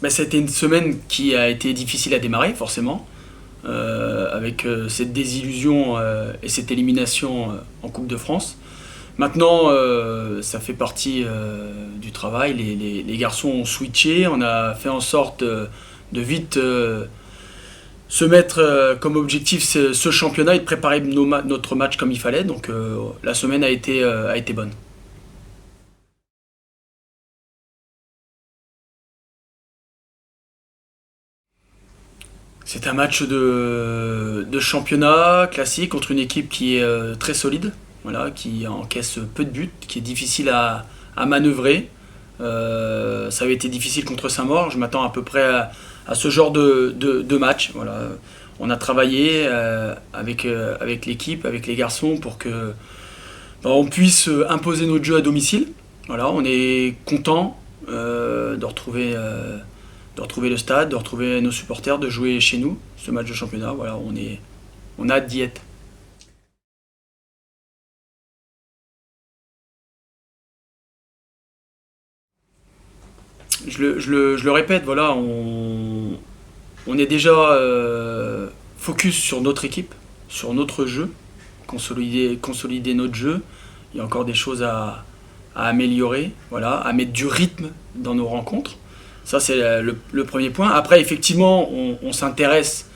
Ça a été une semaine qui a été difficile à démarrer, forcément, avec cette désillusion et cette élimination en Coupe de France. Maintenant, ça fait partie du travail. Les garçons ont switché. On a fait en sorte de vite se mettre comme objectif ce championnat et de préparer notre match comme il fallait. Donc la semaine a été bonne. C'est un match de championnat classique contre une équipe qui est très solide, voilà, qui encaisse peu de buts, qui est difficile à manœuvrer. Ça avait été difficile contre Saint-Maur. Je m'attends à peu près à ce genre de match. Voilà. On a travaillé avec l'équipe, avec les garçons pour que on puisse imposer notre jeu à domicile. Voilà, on est content de retrouver le stade, de retrouver nos supporters, de jouer chez nous ce match de championnat. Voilà, on a hâte d'y être. Je le répète, voilà, on est déjà focus sur notre équipe, sur notre jeu, consolider notre jeu. Il y a encore des choses à améliorer, voilà, à mettre du rythme dans nos rencontres. Ça, c'est le premier point. Après, effectivement, on s'intéresse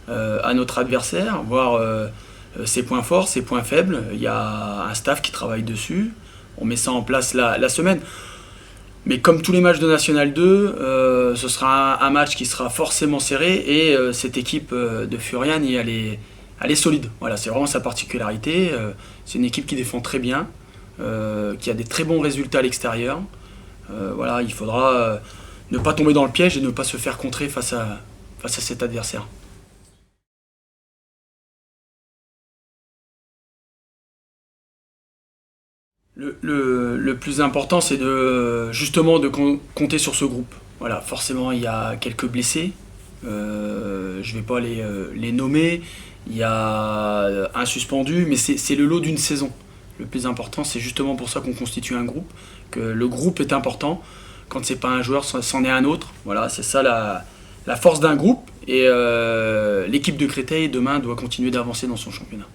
à notre adversaire, voir ses points forts, ses points faibles. Il y a un staff qui travaille dessus. On met ça en place la semaine. Mais comme tous les matchs de National 2, ce sera un match qui sera forcément serré et cette équipe de Furian, elle est solide. Voilà, c'est vraiment sa particularité. C'est une équipe qui défend très bien, qui a des très bons résultats à l'extérieur. Voilà, il faudra ne pas tomber dans le piège et ne pas se faire contrer face à cet adversaire. Le plus important, c'est justement de compter sur ce groupe. Voilà, forcément, il y a quelques blessés. Je ne vais pas les nommer. Il y a un suspendu, mais c'est le lot d'une saison. Le plus important, c'est justement pour ça qu'on constitue un groupe, que le groupe est important. Quand c'est pas un joueur, c'en est un autre. Voilà, c'est ça la force d'un groupe. Et l'équipe de Créteil, demain, doit continuer d'avancer dans son championnat.